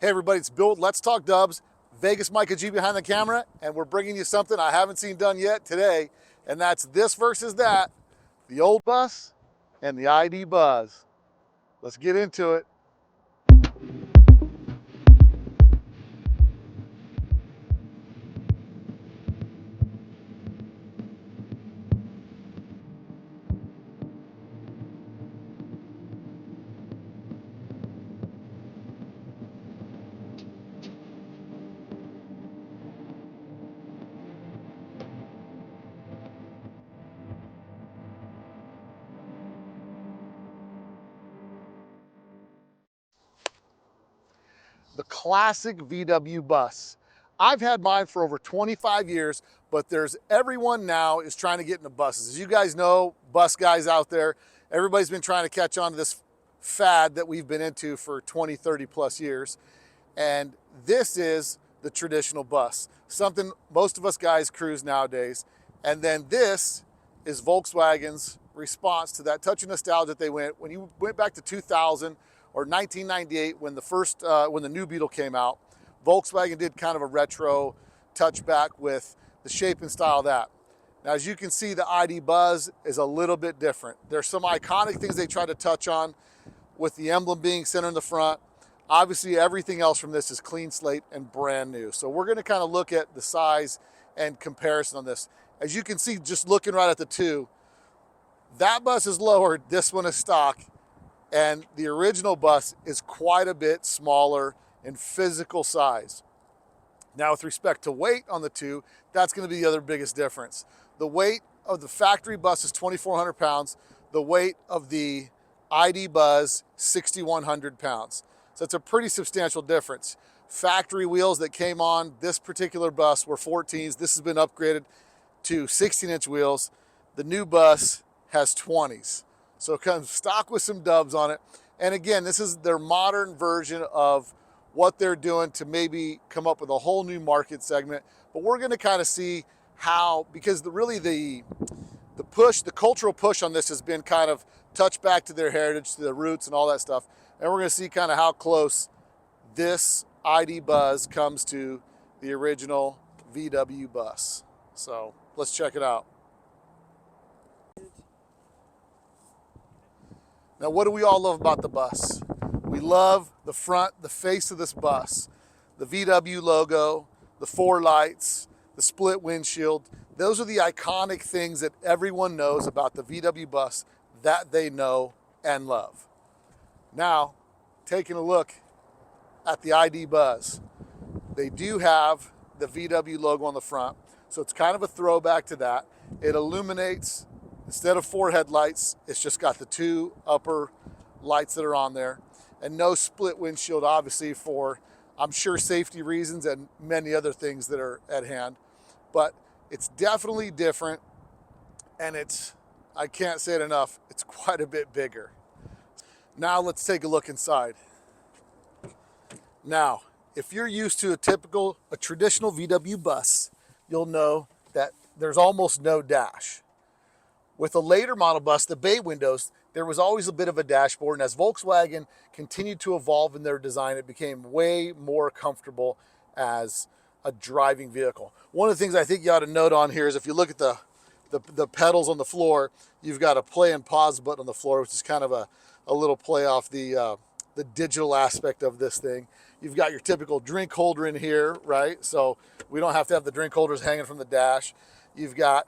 Hey everybody, it's Bill with Let's Talk Dubs, Vegas Micah G behind the camera, and we're bringing you something I haven't seen done yet today, and that's this versus that, the old bus and the ID Buzz. Let's get into it. The classic VW bus. I've had mine for over 25 years, but there's everyone now is trying to get into buses. As you guys know, bus guys out there, everybody's been trying to catch on to this fad that we've been into for 20, 30 plus years. And this is the traditional bus, something most of us guys cruise nowadays. And then this is Volkswagen's response to that touch of nostalgia that they went when you went back to 2000 or 1998 when the new Beetle came out. Volkswagen did kind of a retro touchback with the shape and style of that. Now, as you can see, the ID Buzz is a little bit different. There's some iconic things they try to touch on with the emblem being center in the front. Obviously, everything else from this is clean slate and brand new. So we're gonna kind of look at the size and comparison on this. As you can see, just looking right at the two, that bus is lowered, this one is stock, and the original bus is quite a bit smaller in physical size. Now, with respect to weight on the two, that's gonna be the other biggest difference. The weight of the factory bus is 2,400 pounds. The weight of the ID Buzz, 6,100 pounds. So it's a pretty substantial difference. Factory wheels that came on this particular bus were 14s. This has been upgraded to 16-inch wheels. The new bus has 20s. So it comes stock with some dubs on it. And again, this is their modern version of what they're doing to maybe come up with a whole new market segment. But we're gonna kind of see how, because the push, the cultural push on this has been kind of touch back to their heritage, to their roots and all that stuff. And we're gonna see kind of how close this ID Buzz comes to the original VW bus. So let's check it out. Now, what do we all love about the bus? We love the front, the face of this bus, the VW logo, the four lights, the split windshield. Those are the iconic things that everyone knows about the VW bus that they know and love. Now, taking a look at the ID Buzz, they do have the VW logo on the front, so it's kind of a throwback to that. It illuminates, instead of four headlights, it's just got the two upper lights that are on there, and no split windshield, obviously, for, I'm sure, safety reasons and many other things that are at hand. But it's definitely different, and it's, I can't say it enough, it's quite a bit bigger. Now let's take a look inside. Now, if you're used to a traditional VW bus, you'll know that there's almost no dash. With a later model bus, the bay windows, there was always a bit of a dashboard, and as Volkswagen continued to evolve in their design, it became way more comfortable as a driving vehicle. One of the things I think you ought to note on here is if you look at the pedals on the floor, you've got a play and pause button on the floor, which is kind of a little play off the digital aspect of this thing. You've got your typical drink holder in here, right? So we don't have to have the drink holders hanging from the dash. You've got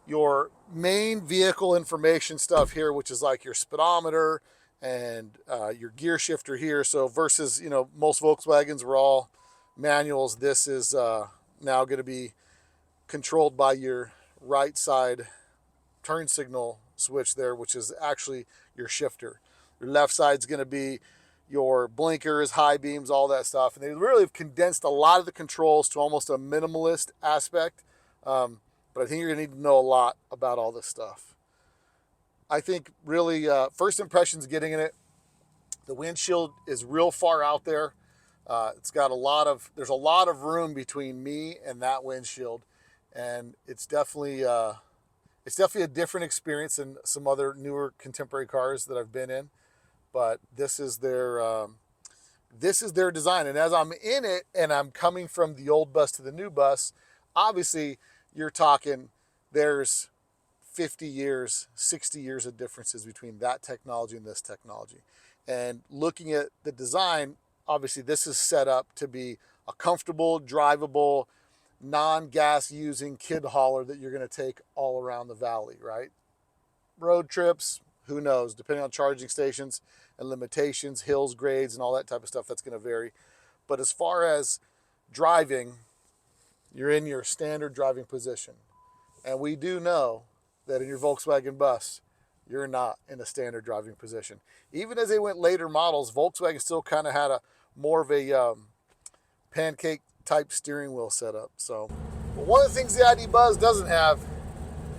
your main vehicle information stuff here, which is like your speedometer and your gear shifter here. So versus, you know, most Volkswagens were all manuals. This is now going to be controlled by your right side turn signal switch there, which is actually your shifter. Your left side's going to be your blinkers, high beams, all that stuff. And they really have condensed a lot of the controls to almost a minimalist aspect. But I think you're gonna need to know a lot about all this stuff. I think really first impressions getting in it, the windshield is real far out there. It's got there's a lot of room between me and that windshield. And it's definitely a different experience than some other newer contemporary cars that I've been in. But this is their This is their design. And as I'm in it and I'm coming from the old bus to the new bus, obviously you're talking there's 50 years, 60 years of differences between that technology and this technology. And looking at the design, obviously this is set up to be a comfortable, drivable, non-gas using kid hauler that you're going to take all around the valley, right? Road trips, who knows, depending on charging stations and limitations, hills, grades, and all that type of stuff, that's going to vary. But as far as driving, you're in your standard driving position. And we do know that in your Volkswagen bus, you're not in a standard driving position. Even as they went later models, Volkswagen still kind of had a more of a pancake type steering wheel setup. So, but one of the things the ID Buzz doesn't have,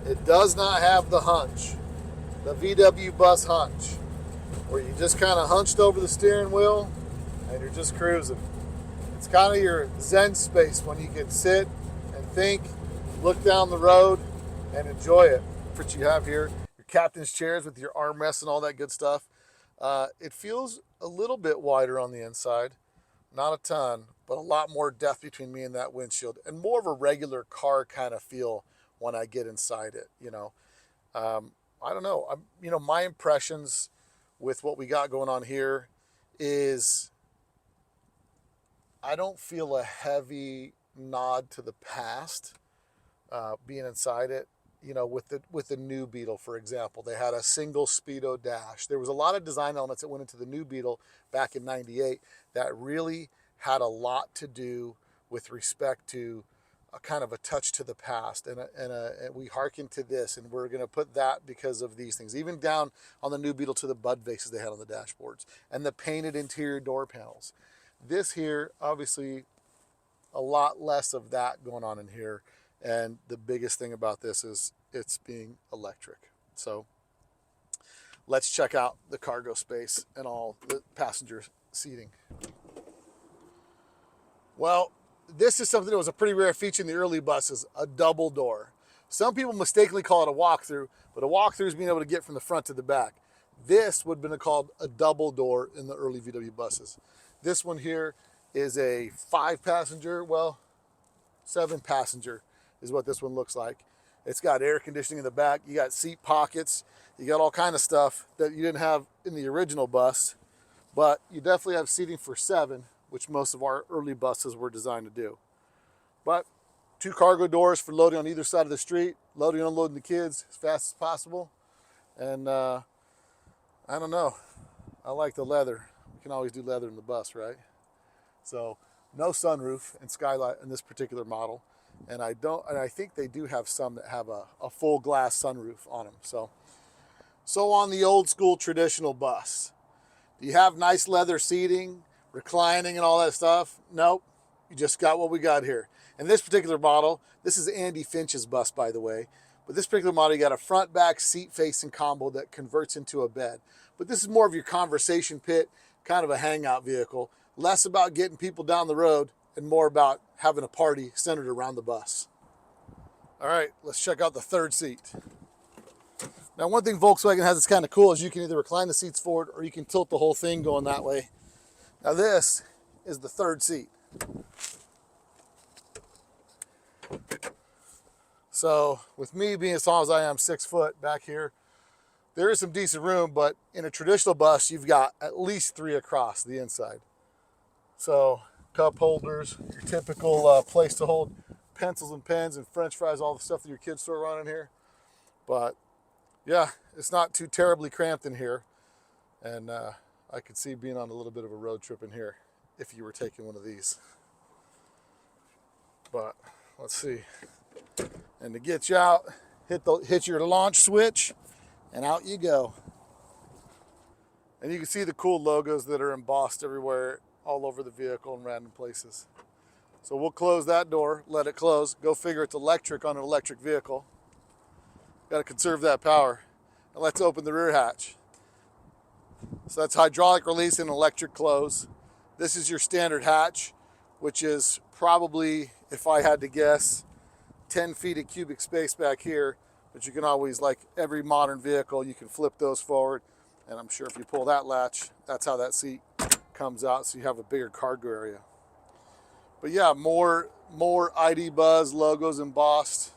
it does not have the hunch, the VW bus hunch, where you just kind of hunched over the steering wheel and you're just cruising. It's kind of your Zen space when you can sit and think, look down the road, and enjoy it. What you have here, your captain's chairs with your armrests and all that good stuff. It feels a little bit wider on the inside, not a ton, but a lot more depth between me and that windshield, and more of a regular car kind of feel when I get inside it. I don't know. My impressions with what we got going on here is I don't feel a heavy nod to the past being inside it. With the new Beetle, for example, they had a single speedo dash. There was a lot of design elements that went into the new Beetle back in '98 that really had a lot to do with respect to a kind of a touch to the past, and we hearken to this, and we're going to put that because of these things. Even down on the new Beetle to the bud vases they had on the dashboards and the painted interior door panels. This here, obviously, a lot less of that going on in here. And the biggest thing about this is it's being electric. So let's check out the cargo space and all the passenger seating. Well, this is something that was a pretty rare feature in the early buses, a double door. Some people mistakenly call it a walkthrough, but a walkthrough is being able to get from the front to the back. This would have been called a double door in the early VW buses. This one here is a 7-passenger is what this one looks like. It's got air conditioning in the back. You got seat pockets. You got all kind of stuff that you didn't have in the original bus, but you definitely have seating for 7, which most of our early buses were designed to do. But 2 cargo doors for loading on either side of the street, loading and unloading the kids as fast as possible. And I don't know, I like the leather. We can always do leather in the bus, right? So no sunroof and skylight in this particular model. And I think they do have some that have a full glass sunroof on them. So on the old school traditional bus, do you have nice leather seating, reclining and all that stuff? Nope. You just got what we got here. And this particular model, this is Andy Finch's bus, by the way. But this particular model, you got a front back seat facing combo that converts into a bed. But this is more of your conversation pit, kind of a hangout vehicle. Less about getting people down the road and more about having a party centered around the bus. All right, let's check out the third seat. Now, one thing Volkswagen has that's kind of cool is you can either recline the seats forward or you can tilt the whole thing going that way. Now, this is the third seat. So, with me being as tall as I am, 6 foot back here, there is some decent room, but in a traditional bus, you've got at least 3 across the inside. So, cup holders, your typical place to hold pencils and pens and french fries, all the stuff that your kids throw around in here. But yeah, it's not too terribly cramped in here. And I could see being on a little bit of a road trip in here if you were taking one of these. But let's see. And to get you out, hit your launch switch and out you go. And you can see the cool logos that are embossed everywhere, all over the vehicle in random places. So we'll close that door, let it close. Go figure it's electric on an electric vehicle. Got to conserve that power. And let's open the rear hatch. So that's hydraulic release and electric close. This is your standard hatch, which is probably, if I had to guess, 10 feet of cubic space back here. But you can always, like every modern vehicle, you can flip those forward. And I'm sure if you pull that latch, that's how that seat comes out so you have a bigger cargo area. But yeah, more ID Buzz logos embossed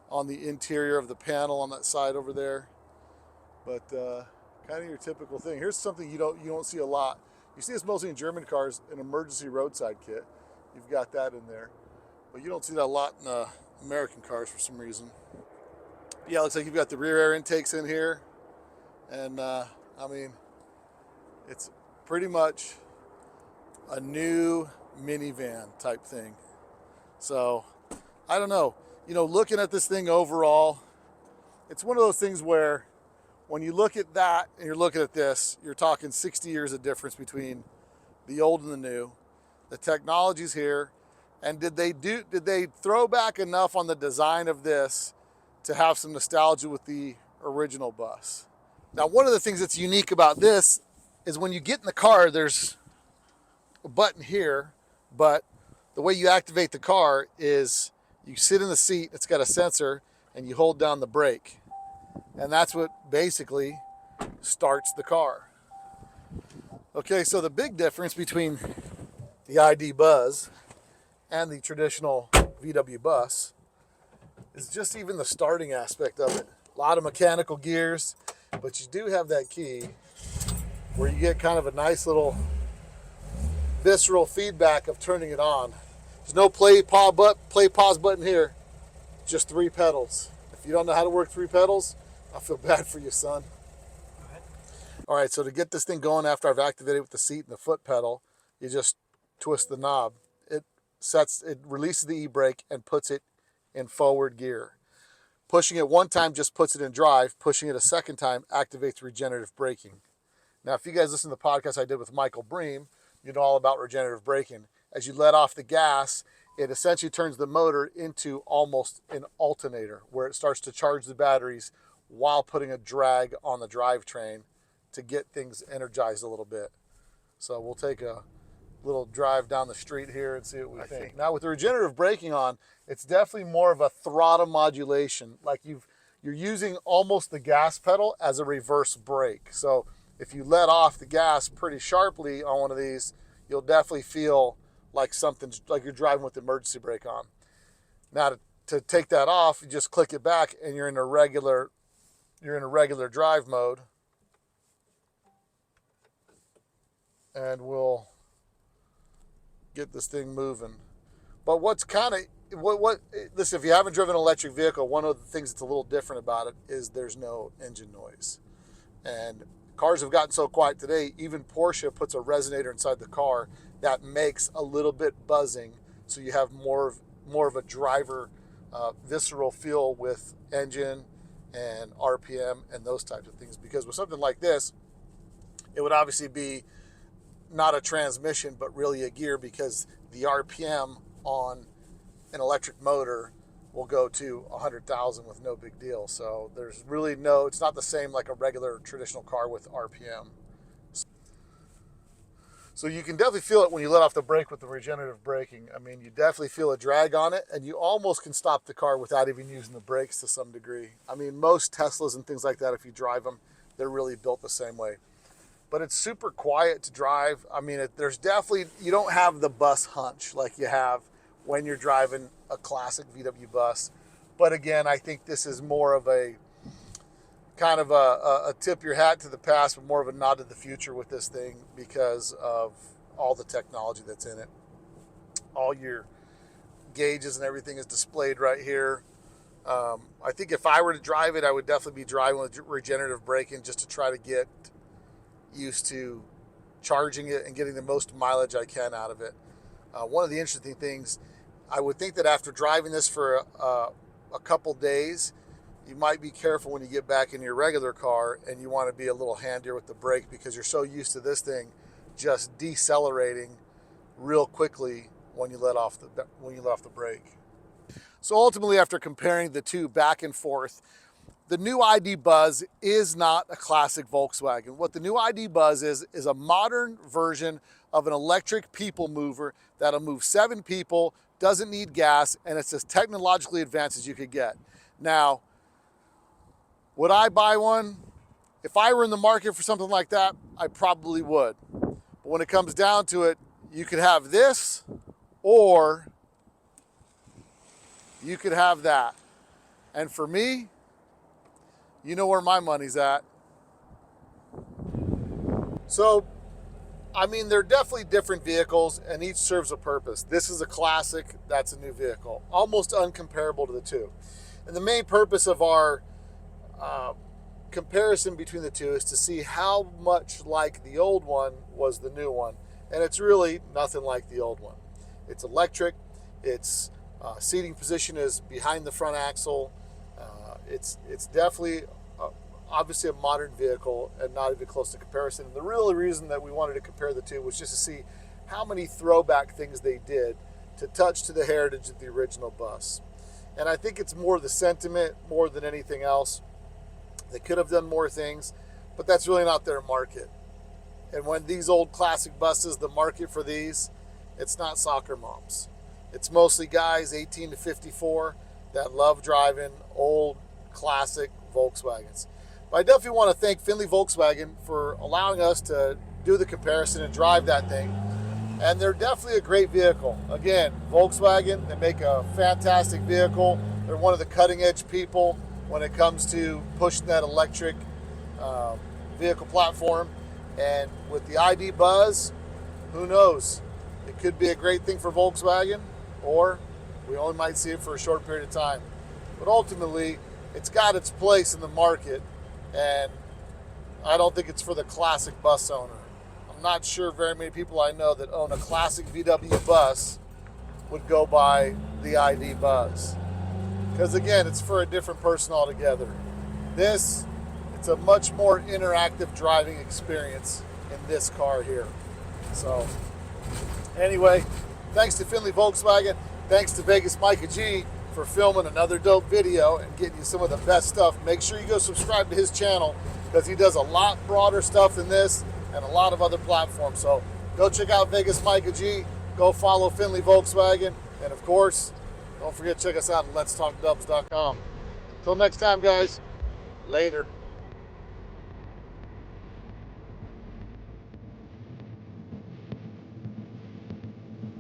on the interior of the panel on that side over there. But kind of your typical thing. Here's something you don't see a lot. You see this mostly in German cars, an emergency roadside kit. You've got that in there. But you don't see that a lot in American cars for some reason. But yeah, looks like you've got the rear air intakes in here. And I mean, it's pretty much a new minivan type thing. So I don't know, looking at this thing overall, it's one of those things where when you look at that and you're looking at this, you're talking 60 years of difference between the old and the new. The technology's here. And did they throw back enough on the design of this to have some nostalgia with the original bus? Now, one of the things that's unique about this is when you get in the car, there's a button here, but the way you activate the car is you sit in the seat, it's got a sensor, and you hold down the brake. And that's what basically starts the car. Okay, so the big difference between the ID Buzz and the traditional VW bus is just even the starting aspect of it. A lot of mechanical gears, but you do have that key where you get kind of a nice little visceral feedback of turning it on. There's no play pause button here, just 3 pedals. If you don't know how to work 3 pedals, I feel bad for you, son. Go ahead. All right, so to get this thing going after I've activated with the seat and the foot pedal, you just twist the knob. It releases the e-brake and puts it in forward gear. Pushing it one time just puts it in drive. Pushing it a second time activates regenerative braking. Now, if you guys listen to the podcast I did with Michael Bream, you know all about regenerative braking. As you let off the gas, it essentially turns the motor into almost an alternator where it starts to charge the batteries while putting a drag on the drivetrain to get things energized a little bit. So we'll take a little drive down the street here and see what we think. Now with the regenerative braking on, it's definitely more of a throttle modulation. Like you're using almost the gas pedal as a reverse brake. So if you let off the gas pretty sharply on one of these, you'll definitely feel like like you're driving with the emergency brake on. Now to take that off, you just click it back and you're in a regular drive mode. And we'll get this thing moving. But what's kind of listen, if you haven't driven an electric vehicle, one of the things that's a little different about it is there's no engine noise. And cars have gotten so quiet today, even Porsche puts a resonator inside the car that makes a little bit buzzing, so you have more of a driver visceral feel with engine and RPM and those types of things. Because with something like this, it would obviously be not a transmission, but really a gear, because the RPM on an electric motor will go to 100,000 with no big deal. So there's really it's not the same like a regular traditional car with RPM. So you can definitely feel it when you let off the brake with the regenerative braking. I mean, you definitely feel a drag on it, and you almost can stop the car without even using the brakes to some degree. I mean, most Teslas and things like that, if you drive them, they're really built the same way. But it's super quiet to drive. I mean, you don't have the bus hunch like you have when you're driving a classic VW bus. But again, I think this is more of a kind of a tip your hat to the past, but more of a nod to the future with this thing because of all the technology that's in it. All your gauges and everything is displayed right here. I think if I were to drive it, I would definitely be driving with regenerative braking just to try to get used to charging it and getting the most mileage I can out of it. One of the interesting things, I would think that after driving this for a couple days, you might be careful when you get back in your regular car and you want to be a little handier with the brake, because you're so used to this thing just decelerating real quickly when you let off the brake. So ultimately, after comparing the two back and forth, the new ID Buzz is not a classic Volkswagen. What the new ID Buzz is a modern version of an electric people mover that'll move 7 people, doesn't need gas, and it's as technologically advanced as you could get. Now, would I buy one? If I were in the market for something like that, I probably would. But But when it comes down to it, you could have this or you could have that. And for me, you know where my money's at. So, I mean, they're definitely different vehicles and each serves a purpose. This is a classic, that's a new vehicle. Almost uncomparable to the two. And the main purpose of our comparison between the two is to see how much like the old one was the new one. And it's really nothing like the old one. It's electric, its seating position is behind the front axle. It's definitely obviously a modern vehicle and not even close to comparison. And the real reason that we wanted to compare the two was just to see how many throwback things they did to touch to the heritage of the original bus. And I think it's more the sentiment more than anything else. They could have done more things, but that's really not their market. And when these old classic buses, the market for these, it's not soccer moms. It's mostly guys 18 to 54 that love driving old classic Volkswagens. But I definitely want to thank Findlay Volkswagen for allowing us to do the comparison and drive that thing. And they're definitely a great vehicle. Again, Volkswagen, they make a fantastic vehicle. They're one of the cutting edge people when it comes to pushing that electric vehicle platform. And with the ID Buzz, who knows? It could be a great thing for Volkswagen, or we only might see it for a short period of time. But ultimately, it's got its place in the market, and I don't think it's for the classic bus owner. I'm not sure very many people I know that own a classic VW bus would go buy the ID Buzz. Because again, it's for a different person altogether. This, it's a much more interactive driving experience in this car here. So anyway, thanks to Findlay Volkswagen, thanks to Vegas Micah G for filming another dope video and getting you some of the best stuff. Make sure you go subscribe to his channel because he does a lot broader stuff than this and a lot of other platforms. So go check out Vegas Micah G, go follow Findlay Volkswagen, and of course, don't forget to check us out at letstalkdubs.com. Until next time, guys, later.